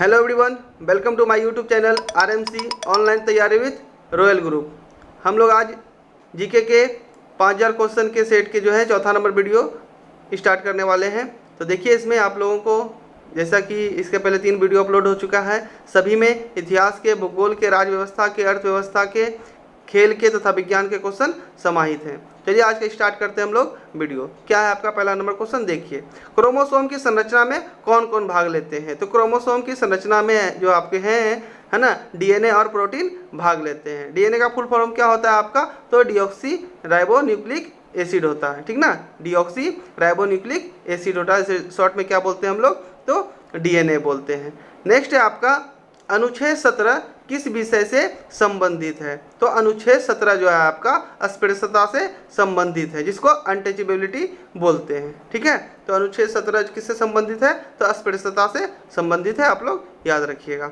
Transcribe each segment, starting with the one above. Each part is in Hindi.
Hello everyone, welcome to my YouTube channel RMC online तैयारी विद रॉयल ग्रुप। हम लोग आज जीके के 5000 क्वेश्चन के सेट के जो है चौथा नंबर वीडियो स्टार्ट करने वाले हैं। तो देखिए, इसमें आप लोगों को जैसा कि इसके पहले 3 वीडियो अपलोड हो चुका है, सभी में इतिहास के, भूगोल के, राज्य व्यवस्था के, अर्थव्यवस्था के, खेल के तथा विज्ञान के क्वेश्चन समाहित हैं। चलिए आज का स्टार्ट करते हैं हम लोग वीडियो। क्या है आपका पहला नंबर क्वेश्चन, देखिए क्रोमोसोम की संरचना में कौन कौन भाग लेते हैं। तो क्रोमोसोम की संरचना में जो आपके हैं है ना, डीएनए और प्रोटीन भाग लेते हैं। डीएनए का फुल फॉर्म क्या होता है आपका, तो डीऑक्सी राइबो न्यूक्लिक एसिड होता है, ठीक ना। डीऑक्सी राइबो न्यूक्लिक एसिड होता है, इसे शॉर्ट में क्या बोलते हैं हम लोग, तो डीएनए बोलते हैं। नेक्स्ट है आपका अनुच्छेद 17 किस विषय से संबंधित है। तो अनुच्छेद 17 जो है आपका अस्पृश्यता से संबंधित है, जिसको अनटचेबिलिटी बोलते हैं, ठीक है। तो अनुच्छेद 17 किससे संबंधित है, तो अस्पृश्यता से संबंधित है, आप लोग याद रखिएगा।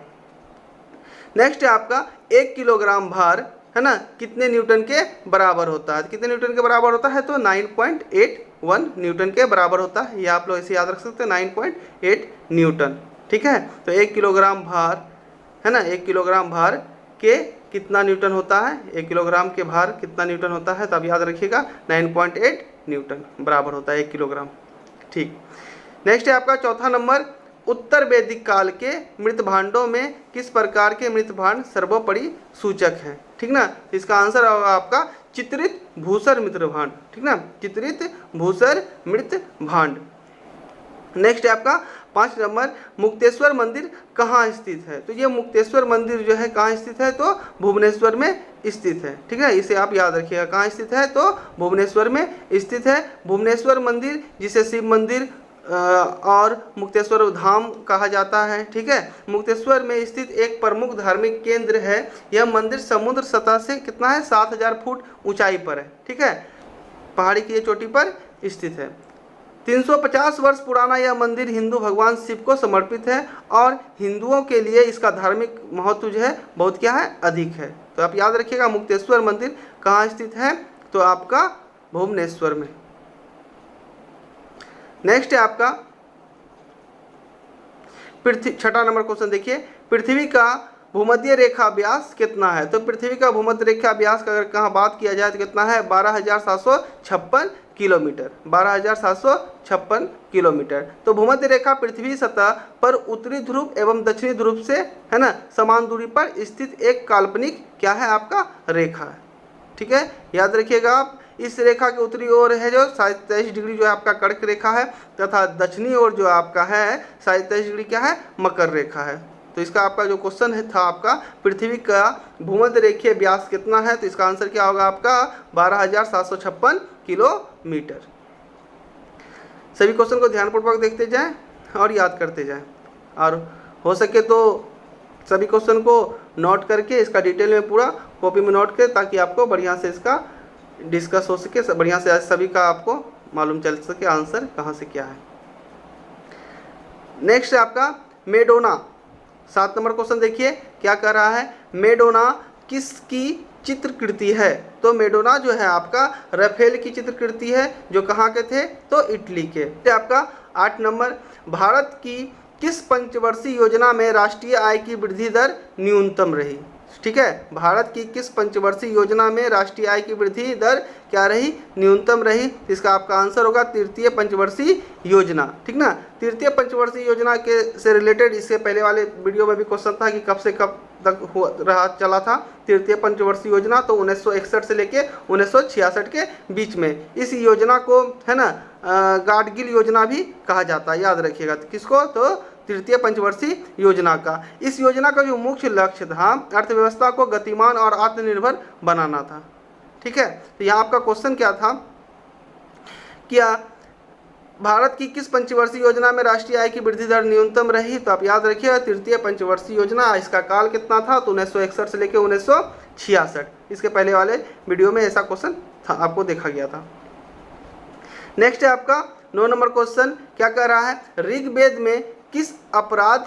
नेक्स्ट है आपका 1 किलोग्राम भार है ना कितने न्यूटन के बराबर होता है। कितने न्यूटन के बराबर होता है, तो 9.81 न्यूटन के बराबर होता है। ये आप लोग ऐसे याद रख सकते हैं, 9.8 न्यूटन, ठीक है। तो 1 किलोग्राम भार है ना, 1 किलोग्राम भार के कितना न्यूटन होता है, 1 किलोग्राम के भार कितना न्यूटन होता है, तो आप याद रखिएगा 9.8 न्यूटन बराबर होता है 1 किलोग्राम, ठीक। नेक्स्ट है आपका चौथा नंबर, उत्तर वैदिक काल के मृत भांडों में किस प्रकार के मृत भांड सर्वोपरि सूचक हैं, ठीक ना। इसका आंसर होगा आपका चित्रित भूसर मृत भांड, ठीक ना, चित्रित भूसर मृत भांड। नेक्स्ट है आपका 5 नंबर, मुक्तेश्वर मंदिर कहाँ स्थित है। तो ये मुक्तेश्वर मंदिर जो है कहाँ स्थित है, तो भुवनेश्वर में स्थित है, ठीक है। इसे आप याद रखिएगा, कहाँ स्थित है, तो भुवनेश्वर में स्थित है। भुवनेश्वर मंदिर जिसे शिव मंदिर और मुक्तेश्वर धाम कहा जाता है, ठीक है। मुक्तेश्वर में स्थित एक प्रमुख धार्मिक केंद्र है। यह मंदिर समुद्र सतह से कितना है, 7000 फुट ऊंचाई पर है, ठीक है, पहाड़ी की चोटी पर स्थित है। 350 वर्ष पुराना यह मंदिर हिंदू भगवान शिव को समर्पित है और हिंदुओं के लिए इसका धार्मिक महत्व जो है बहुत क्या है, अधिक है। तो आप याद रखिएगा मुक्तेश्वर मंदिर कहाँ स्थित है, तो आपका भुवनेश्वर में। नेक्स्ट है आपका छठा नंबर क्वेश्चन, देखिए पृथ्वी का भूमध्य रेखा व्यास कितना है। तो पृथ्वी का भूमध्य रेखा व्यास का अगर कहाँ बात किया जाए तो कितना है, 12,756 किलोमीटर, 12,756 किलोमीटर। तो भूमध्य रेखा पृथ्वी सतह पर उत्तरी ध्रुव एवं दक्षिणी ध्रुव से है ना समान दूरी पर स्थित एक काल्पनिक क्या है आपका रेखा है, ठीक है। याद रखिएगा आप, इस रेखा के उत्तरी ओर है जो 23 डिग्री जो है आपका कर्क रेखा है, तथा दक्षिणी ओर जो आपका है 23 डिग्री क्या है, मकर रेखा है। तो इसका आपका जो क्वेश्चन है था आपका पृथ्वी का भूमध्य रेखीय व्यास कितना है, तो इसका आंसर क्या होगा आपका 12,756 किलोमीटर। सभी क्वेश्चन को ध्यानपूर्वक देखते जाएं और याद करते जाएं, और हो सके तो सभी क्वेश्चन को नोट करके इसका डिटेल में पूरा कॉपी में नोट करें, ताकि आपको बढ़िया से इसका डिस्कस हो सके, बढ़िया से सभी का आपको मालूम चल सके आंसर कहाँ से क्या है। नेक्स्ट है आपका मेडोना, 7 नंबर क्वेश्चन, देखिए क्या कर रहा है, मेडोना किसकी चित्रकृति है। तो मेडोना जो है आपका राफेल की चित्रकृति है, जो कहाँ के थे, तो इटली के। आपका 8 नंबर, भारत की किस पंचवर्षीय योजना में राष्ट्रीय आय की वृद्धि दर न्यूनतम रही, ठीक है। भारत की किस पंचवर्षीय योजना में राष्ट्रीय आय की वृद्धि दर क्या रही, न्यूनतम रही। इसका आपका आंसर होगा तृतीय पंचवर्षीय योजना, ठीक ना। तृतीय पंचवर्षीय योजना के से रिलेटेड इससे पहले वाले वीडियो में भी क्वेश्चन था कि कब से कब तक चला था तृतीय पंचवर्षीय योजना, तो 1961 से लेके 1966 के बीच में। इस योजना को है ना गाडगिल योजना भी कहा जाता है, याद रखिएगा। किसको, तो तृतीय पंचवर्षीय योजना का। इस योजना का जो मुख्य लक्ष्य था अर्थव्यवस्था को गतिमान और आत्मनिर्भर बनाना था, ठीक है। तो यहाँ आपका क्वेश्चन क्या था, क्या भारत की किस पंचवर्षीय योजना में राष्ट्रीय आय की वृद्धि दर न्यूनतम रही। तो आप याद रखिएगा तृतीय पंचवर्षीय योजना, इसका काल कितना था, तो 1961 से लेकर 1966। इसके पहले वाले वीडियो में ऐसा क्वेश्चन था, आपको देखा गया था। नेक्स्ट है आपका 9 नंबर क्वेश्चन, क्या कह रहा है, ऋग्वेद में किस अपराध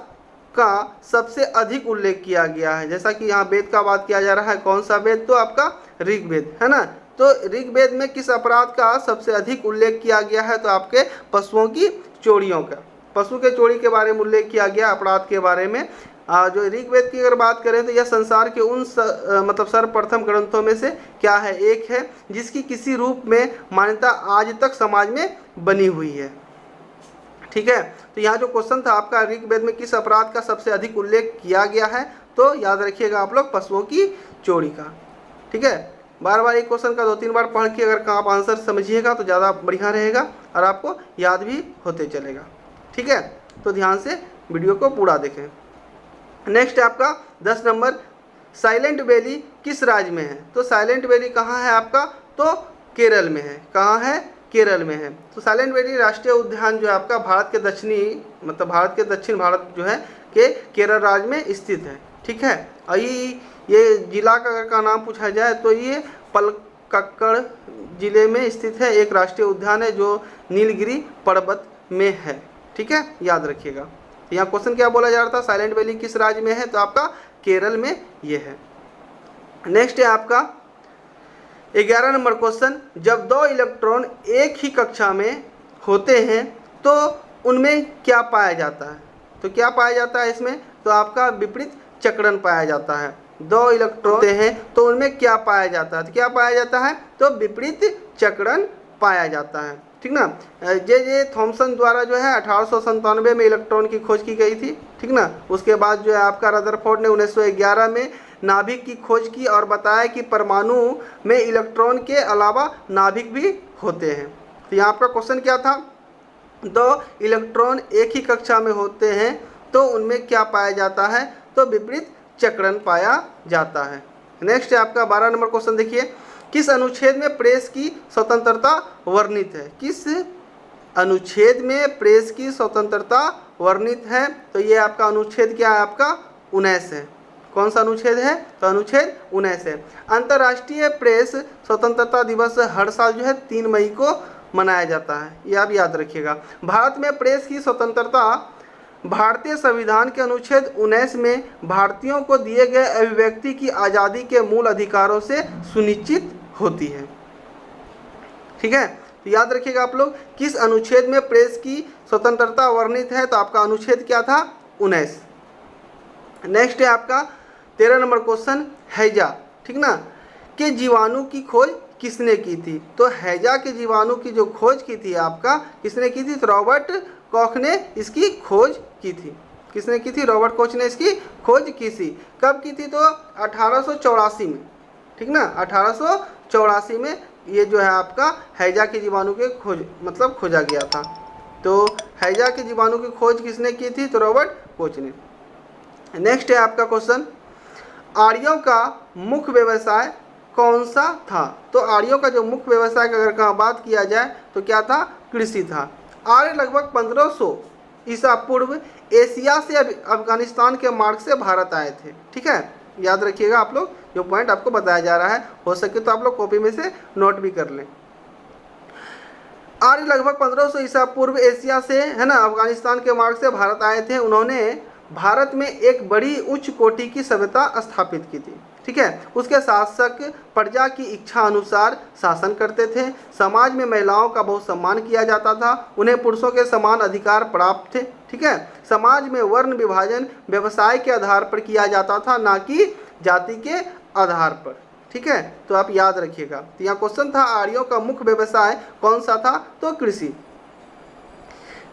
का सबसे अधिक उल्लेख किया गया है। जैसा कि यहाँ वेद का बात किया जा रहा है, कौन सा वेद, तो आपका ऋग्वेद है ना। तो ऋग्वेद में किस अपराध का सबसे अधिक उल्लेख किया गया है, तो आपके पशुओं की चोरियों का, पशु के चोरी के बारे में उल्लेख किया गया, अपराध के बारे में। जो ऋग्वेद की अगर बात करें तो यह संसार के उन मतलब सर्वप्रथम ग्रंथों में से क्या है, एक है जिसकी किसी रूप में मान्यता आज तक समाज में बनी हुई है। ठीक है, तो यहाँ जो क्वेश्चन था आपका, ऋग्वेद में किस अपराध का सबसे अधिक उल्लेख किया गया है, तो याद रखिएगा आप लोग पशुओं की चोरी का। ठीक है, बार बार एक क्वेश्चन का 2-3 बार पढ़ के अगर आप आंसर समझिएगा तो ज़्यादा बढ़िया रहेगा और आपको याद भी होते चलेगा। ठीक है, तो ध्यान से वीडियो को पूरा देखें। नेक्स्ट है आपका 10 नंबर, साइलेंट वैली किस राज्य में है? तो साइलेंट वैली कहाँ है आपका, तो केरल में है। कहाँ है, केरल में है। तो साइलेंट वैली राष्ट्रीय उद्यान जो है आपका भारत के दक्षिणी मतलब भारत के दक्षिण भारत जो है के केरल राज्य में स्थित है। ठीक है, और ये जिला का नाम पूछा जाए तो ये पलक्कड़ जिले में स्थित है, एक राष्ट्रीय उद्यान है जो नीलगिरी पर्वत में है। ठीक है, याद रखिएगा। यहाँ क्वेश्चन क्या बोला जा रहा था, साइलेंट वैली किस राज्य में है, तो आपका केरल में ये है। नेक्स्ट है आपका 11 नंबर क्वेश्चन, जब 2 इलेक्ट्रॉन एक ही कक्षा में होते हैं तो उनमें क्या पाया जाता है? तो क्या पाया जाता है इसमें, तो आपका विपरीत चक्रण पाया जाता है। 2 इलेक्ट्रॉन होते हैं तो उनमें क्या पाया जाता है, तो क्या पाया जाता है, तो विपरीत चक्रण पाया जाता है। ठीक ना, जे थॉमसन द्वारा जो है 1897 में इलेक्ट्रॉन की खोज की गई थी। ठीक ना, उसके बाद जो है आपका रदरफोर्ड ने 1911 में नाभिक की खोज की और बताया कि परमाणु में इलेक्ट्रॉन के अलावा नाभिक भी होते हैं। तो यहाँ आपका क्वेश्चन क्या था, 2 इलेक्ट्रॉन एक ही कक्षा में होते हैं तो उनमें क्या पाया जाता है, तो विपरीत चक्रण पाया जाता है। नेक्स्ट है आपका 12 नंबर क्वेश्चन, देखिए किस अनुच्छेद में प्रेस की स्वतंत्रता वर्णित है? किस अनुच्छेद में प्रेस की स्वतंत्रता वर्णित है? तो ये आपका अनुच्छेद क्या है, आपका 19 है। कौन सा अनुच्छेद है, तो अनुच्छेद 19 है। अंतर्राष्ट्रीय प्रेस स्वतंत्रता दिवस हर साल जो है 3 मई को मनाया जाता है, ये आप याद रखिएगा। भारत में प्रेस की स्वतंत्रता भारतीय संविधान के अनुच्छेद 19 में भारतीयों को दिए गए अभिव्यक्ति की आज़ादी के मूल अधिकारों से सुनिश्चित होती है। ठीक है, तो याद रखिएगा आप लोग किस अनुच्छेद में प्रेस की स्वतंत्रता वर्णित है, तो आपका अनुच्छेद क्या था, 19। नेक्स्ट है आपका 13 नंबर क्वेश्चन, हैजा ठीक ना के जीवाणु की खोज किसने की थी? तो हैजा के जीवाणु की जो खोज की थी आपका किसने की थी, तो रॉबर्ट कॉख ने इसकी खोज की थी। किसने की थी, रॉबर्ट कॉख ने इसकी खोज की थी। कब की थी, तो 1884 में। ठीक ना, 1884 में ये जो है आपका हैजा के जीवाणु के खोज मतलब खोजा गया था। तो हैजा के जीवाणु की खोज किसने की थी, तो रॉबर्ट कॉख ने। नेक्स्ट है आपका क्वेश्चन, आर्यों का मुख्य व्यवसाय कौन सा था? तो आर्यों का जो मुख्य व्यवसाय का अगर कहाँ बात किया जाए तो क्या था, कृषि था। आर्य लगभग 1500 ईसा पूर्व एशिया से अफगानिस्तान के मार्ग से भारत आए थे। ठीक है, याद रखिएगा आप लोग, जो पॉइंट आपको बताया जा रहा है, हो सके तो आप लोग कॉपी में से नोट भी कर लें। आर्य लगभग 1500 ईसा पूर्व एशिया से है ना अफगानिस्तान के मार्ग से भारत आए थे। उन्होंने भारत में एक बड़ी उच्च कोटि की सभ्यता स्थापित की थी। ठीक है, उसके शासक प्रजा की इच्छा अनुसार शासन करते थे। समाज में महिलाओं का बहुत सम्मान किया जाता था, उन्हें पुरुषों के समान अधिकार प्राप्त थे। ठीक है, समाज में वर्ण विभाजन व्यवसाय के आधार पर किया जाता था, ना कि जाति के आधार पर। ठीक है, तो आप याद रखिएगा। तो यहाँ क्वेश्चन था आर्यों का मुख्य व्यवसाय कौन सा था, तो कृषि।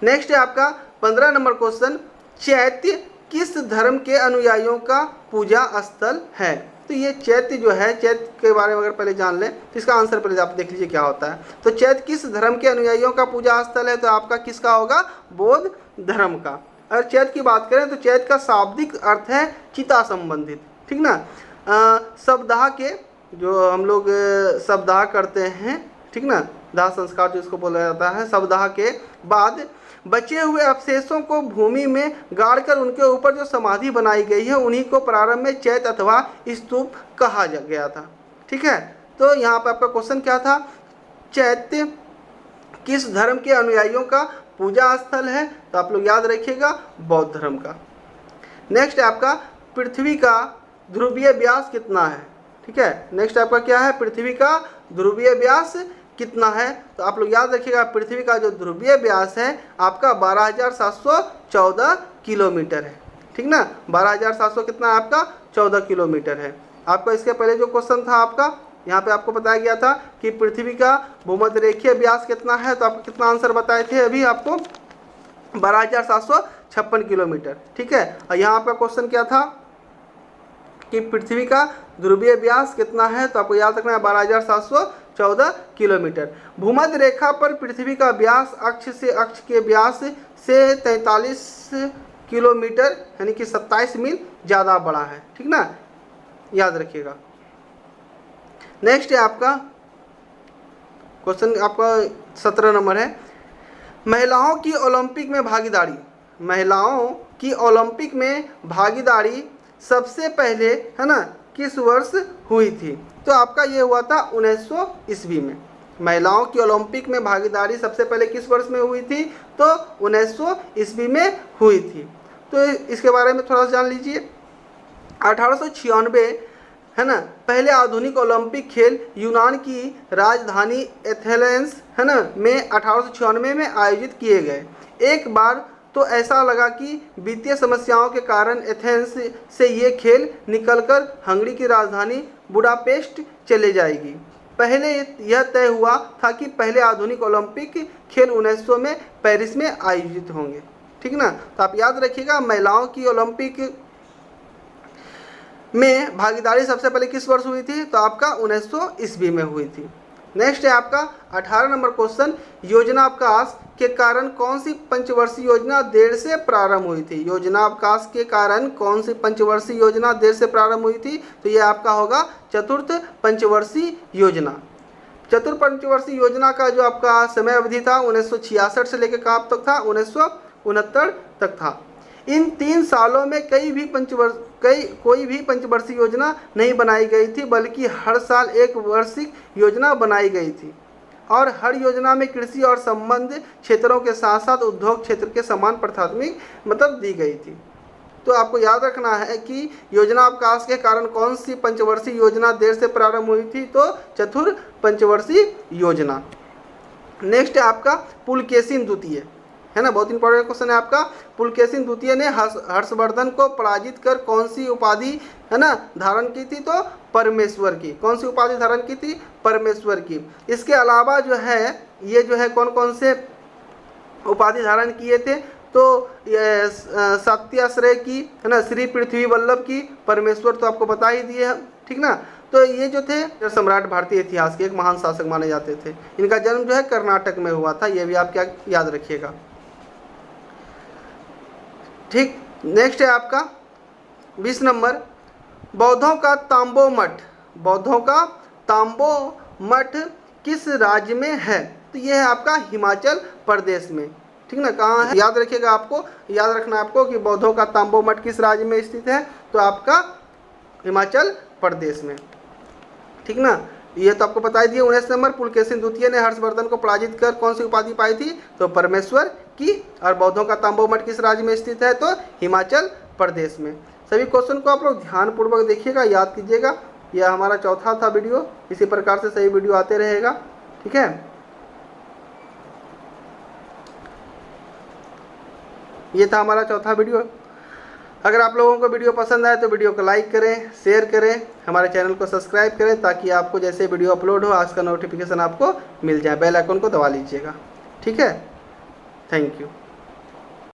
नेक्स्ट है आपका 15 नंबर क्वेश्चन, चैत्य किस धर्म के अनुयायियों का पूजा स्थल है? तो ये चैत्य जो है, चैत्य के बारे में अगर पहले जान लें तो इसका आंसर पहले आप देख लीजिए क्या होता है। तो चैत्य किस धर्म के अनुयायियों का पूजा स्थल है, तो आपका किसका होगा, बौद्ध धर्म का। अगर चैत्य की बात करें तो चैत्य का शाब्दिक अर्थ है चिता संबंधित। ठीक ना, शवदाह के जो हम लोग शवदाह करते हैं, ठीक ना, दाह संस्कार जो इसको बोला जाता है, शवदाह के बाद बचे हुए अवशेषों को भूमि में गाड़कर उनके ऊपर जो समाधि बनाई गई है उन्हीं को प्रारंभ में चैत्य अथवा स्तूप कहा गया था। ठीक है, तो यहाँ पर आपका क्वेश्चन क्या था, चैत्य किस धर्म के अनुयायियों का पूजा स्थल है? तो आप लोग याद रखिएगा, बौद्ध धर्म का। नेक्स्ट आपका पृथ्वी का ध्रुवीय व्यास कितना है? ठीक है, नेक्स्ट आपका क्या है, पृथ्वी का ध्रुवीय व्यास कितना है? तो आप लोग याद रखिएगा, पृथ्वी का जो ध्रुवीय व्यास है आपका 12,714 किलोमीटर है। ठीक ना, 12,700 कितना है आपका? 14 किलोमीटर है। आपका इसके पहले जो क्वेश्चन था आपका, यहाँ पे आपको बताया गया था कि पृथ्वी का भूमध्य रेखीय व्यास कितना है, तो आपको कितना आंसर बताए थे अभी आपको? 12,756 किलोमीटर। ठीक है, और यहाँ आपका क्वेश्चन क्या था कि पृथ्वी का ध्रुवीय व्यास कितना है, तो आपको याद रखना है 12,714 किलोमीटर। भूमध्य रेखा पर पृथ्वी का व्यास अक्ष से अक्ष के व्यास से 43 किलोमीटर यानी कि 27 मील ज़्यादा बड़ा है। ठीक ना, याद रखिएगा। नेक्स्ट है आपका क्वेश्चन, आपका 17 नंबर है, महिलाओं की ओलंपिक में भागीदारी। महिलाओं की ओलंपिक में भागीदारी सबसे पहले है ना किस वर्ष हुई थी? तो आपका ये हुआ था 1900 ईस्वी में। महिलाओं की ओलंपिक में भागीदारी सबसे पहले किस वर्ष में हुई थी? तो 1900 ईस्वी में हुई थी। तो इसके बारे में थोड़ा सा जान लीजिए। 1896 है ना पहले आधुनिक ओलंपिक खेल यूनान की राजधानी एथेंस है ना में 1896 में आयोजित किए गए। एक बार तो ऐसा लगा कि वित्तीय समस्याओं के कारण एथेंस से ये खेल निकलकर हंगरी की राजधानी बुडापेस्ट चले जाएगी। पहले यह तय हुआ था कि पहले आधुनिक ओलंपिक खेल 1900 में पेरिस में आयोजित होंगे। ठीक ना, तो आप याद रखिएगा, महिलाओं की ओलंपिक में भागीदारी सबसे पहले किस वर्ष हुई थी? तो आपका 1900 ईस्वी में हुई थी। नेक्स्ट है आपका 18 नंबर क्वेश्चन, योजनावकाश के कारण कौन सी पंचवर्षीय योजना देर से प्रारंभ हुई थी? योजनावकाश के कारण कौन सी पंचवर्षीय योजना देर से प्रारंभ हुई थी? तो ये आपका होगा चतुर्थ पंचवर्षीय योजना। चतुर्थ पंचवर्षीय योजना का जो आपका समय अवधि था 1966 से लेकर कब तक था? 1969 तक था। इन 3 सालों में कोई भी पंचवर्षीय योजना नहीं बनाई गई थी, बल्कि हर साल एक वार्षिक योजना बनाई गई थी और हर योजना में कृषि और संबद्ध क्षेत्रों के साथ साथ उद्योग क्षेत्र के समान प्राथमिक मतलब दी गई थी। तो आपको याद रखना है कि योजनावकाश के कारण कौन सी पंचवर्षीय योजना देर से प्रारंभ हुई थी? तो चतुर्थ पंचवर्षीय योजना। नेक्स्ट है आपका पुलकेशिन द्वितीय, है ना, बहुत इंपॉर्टेंट क्वेश्चन है आपका। पुलकेशिन द्वितीय ने हर्षवर्धन को पराजित कर कौन सी उपाधि है ना धारण की थी? तो परमेश्वर की। कौन सी उपाधि धारण की थी? परमेश्वर की। इसके अलावा जो है ये जो है कौन कौन से उपाधि धारण किए थे? तो ये सत्याश्रय की, है ना, श्री पृथ्वी वल्लभ की, परमेश्वर तो आपको बता ही दिए हम। ठीक ना, तो ये जो थे सम्राट भारतीय इतिहास के एक महान शासक माने जाते थे। इनका जन्म जो है कर्नाटक में हुआ था, ये भी आप क्या याद रखिएगा। ठीक, नेक्स्ट है आपका 20 नंबर, बौद्धों का तांबो मठ। बौद्धों का तांबो मठ किस राज्य में है? तो ये है आपका हिमाचल प्रदेश में। ठीक ना, कहाँ है? याद रखिएगा, आपको याद रखना आपको कि बौद्धों का तांबो मठ किस राज्य में स्थित है? तो आपका हिमाचल प्रदेश में। ठीक ना, ये तो आपको बता दिए। 19 नंबर, पुलकेशिन द्वितीय ने हर्षवर्धन को पराजित कर कौन सी उपाधि पाई थी? तो परमेश्वर की। और बौद्धों का तांबो मठ किस राज्य में स्थित है? तो हिमाचल प्रदेश में। सभी क्वेश्चन को आप लोग ध्यानपूर्वक देखिएगा, याद कीजिएगा। यह हमारा चौथा था वीडियो, इसी प्रकार से सही वीडियो आते रहेगा। ठीक है, ये था हमारा चौथा वीडियो। अगर आप लोगों को वीडियो पसंद आए तो वीडियो को लाइक करें, शेयर करें, हमारे चैनल को सब्सक्राइब करें, ताकि आपको जैसे वीडियो अपलोड हो आज का नोटिफिकेशन आपको मिल जाए। बेल आइकन को दबा लीजिएगा। ठीक है, थैंक यू।